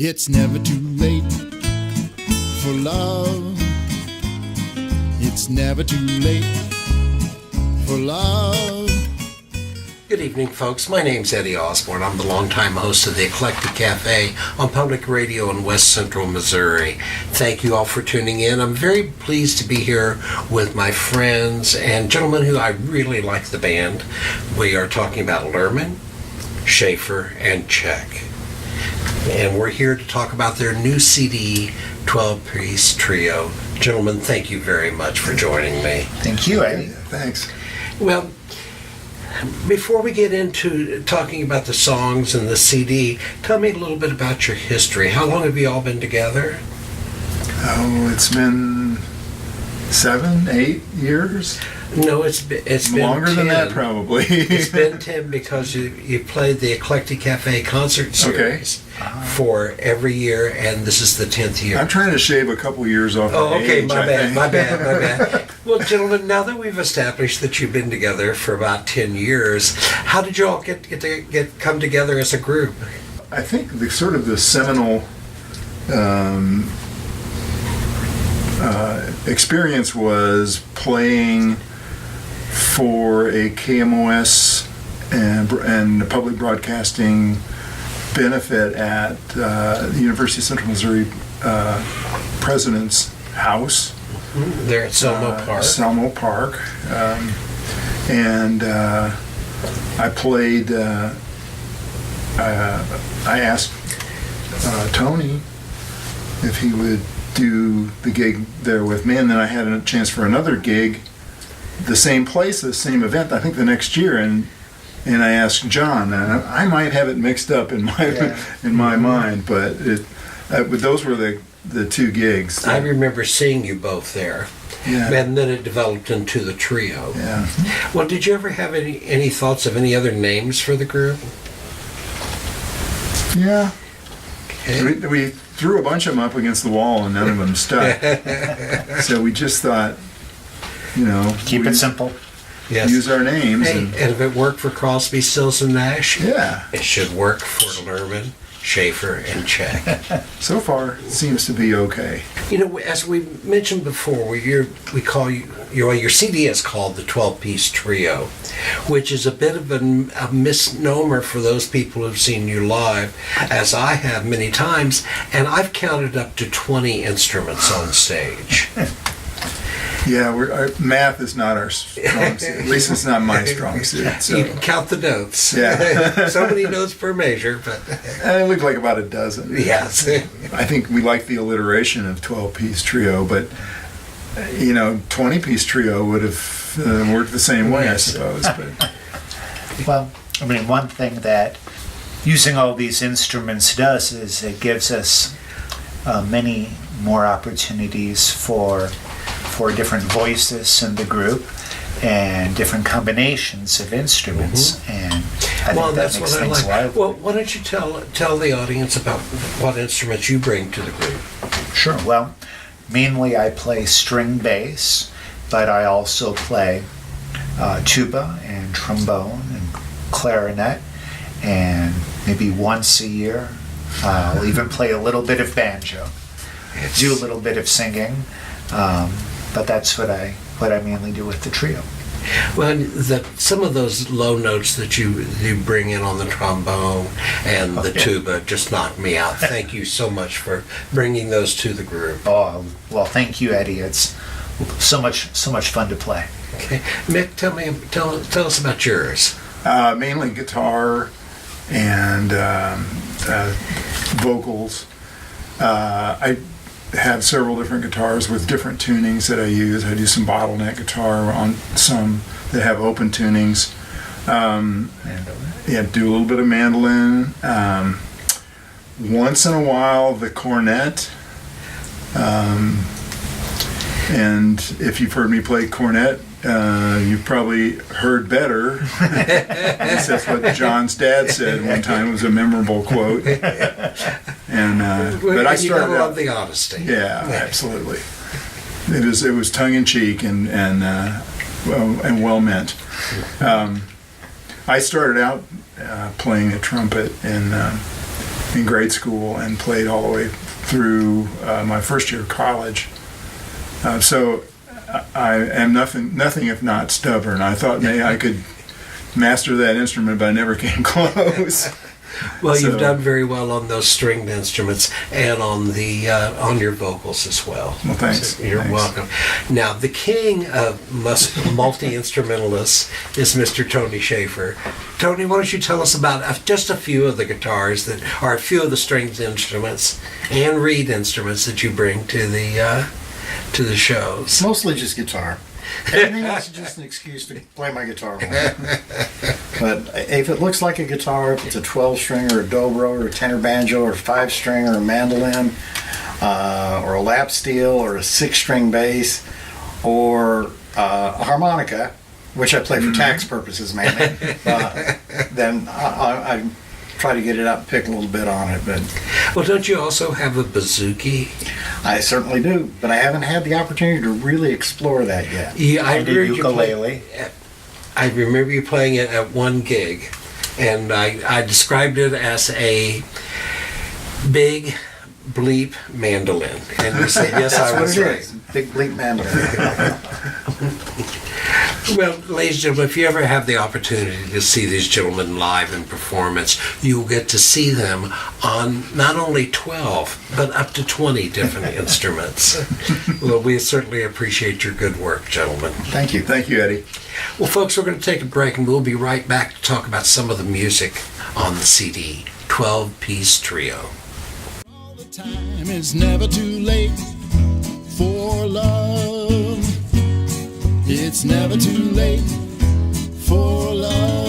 It's never too late for love. It's never too late for love. Good evening, folks. My name's Eddie Osborne. I'm the longtime host of the Eclectic Cafe on public radio in West Central Missouri. Thank you all for tuning in. I'm very pleased to be here with my friends and gentlemen who I really like the band. We are talking about Leuhrman, Shaffer, and Check. And we're here to talk about their new CD, 12-piece trio. Gentlemen, thank you very much for joining me. Thank you, Eddie. Thanks. Well, before we get into talking about the songs and the CD, tell me a little bit about your history. How long have you all been together? Oh, it's been 7, 8 years. No, it's been longer 10. than that, probably. It's been 10 because you played the Eclectic Cafe concert series for every year, and this is the 10th year. I'm trying to shave a couple years off. Oh, okay, age, my bad. Well, gentlemen, now that we've established that you've been together for about 10 years, how did you all come together as a group? I think the seminal experience was playing for a KMOS and public broadcasting benefit at the University of Central Missouri President's House. There at Selmo Park. And I played, I asked Tony if he would do the gig there with me, and then I had a chance for another gig, the same place, the same event, I think the next year, and I asked John, and I might have it mixed up in my mind, but those were the two gigs. I remember seeing you both there. Yeah. And then it developed into the trio. Yeah. Well, did you ever have any thoughts of any other names for the group? Yeah. Okay. We threw a bunch of them up against the wall and none of them stuck. So we just thought, Keep it simple. Yes. Use our names. Hey, and if it worked for Crosby, Stills, and Nash, yeah, it should work for Leuhrman, Shaffer, and Check. So far, it seems to be okay. As we mentioned before, we call your CD is called the 12-piece trio, which is a bit of a misnomer for those people who've seen you live, as I have many times, and I've counted up to 20 instruments on stage. Yeah, our math is not our strong suit. At least it's not my strong suit. So. You can count the notes. Yeah. So many notes per measure, but... It looked like about a dozen. Yes. I think we like the alliteration of 12-piece trio, but, 20-piece trio would have worked the same way, I suppose. But. Well, one thing that using all these instruments does is it gives us many more opportunities for different voices in the group and different combinations of instruments, and I think that makes things lively. Well, why don't you tell the audience about what instruments you bring to the group? Sure. Well, mainly I play string bass, but I also play tuba and trombone and clarinet, and maybe once a year I'll even play a little bit of banjo, do a little bit of singing. But that's what I mainly do with the trio. Well, some of those low notes that you bring in on the trombone and the tuba just knocked me out. Thank you so much for bringing those to the group. Oh, well, thank you, Eddie. It's so much fun to play. Okay, Mick, tell us about yours. Mainly guitar and vocals. I have several different guitars with different tunings that I use. I do some bottleneck guitar on some that have open tunings. Do a little bit of mandolin. Once in a while, the cornet. And if you've heard me play cornet, you've probably heard better. That's what John's dad said one time. It was a memorable quote. And but I started out. Love the honesty. Yeah, absolutely. It was tongue in cheek and well meant. I started out playing the trumpet in in grade school and played all the way through my first year of college. So I am nothing if not stubborn. I thought maybe I could master that instrument, but I never came close. Well, So- you've done very well on those stringed instruments and on the on your vocals as well. Well, thanks. So you're Thanks. welcome. Now, the king of multi-instrumentalists is Mr. Tony Shaffer. Tony, why don't you tell us about just a few of the guitars that are a few of the stringed instruments and reed instruments that you bring to the shows? Mostly just guitar. Everything else is just an excuse to play my guitar more. But if it looks like a guitar, if it's a 12-string or a dobro or a tenor banjo or a 5-string or a mandolin or a lap steel or a 6-string bass or a harmonica, which I play for tax purposes mainly, then I try to get it out and pick a little bit on it. But Well, don't you also have a bouzouki? I certainly do, but I haven't had the opportunity to really explore that yet. Yeah, I did heard you play- ukulele. I remember you playing it at one gig, and I described it as a big bleep mandolin. And you said, yes, That's I what was it right. is. Big bleep mandolin. Well, ladies and gentlemen, if you ever have the opportunity to see these gentlemen live in performance, you'll get to see them on not only 12, but up to 20 different instruments. Well, we certainly appreciate your good work, gentlemen. Thank you. Thank you, Eddie. Well, folks, we're going to take a break, and we'll be right back to talk about some of the music on the CD, 12-piece trio. All the time it's never too late for love. It's never too late for love.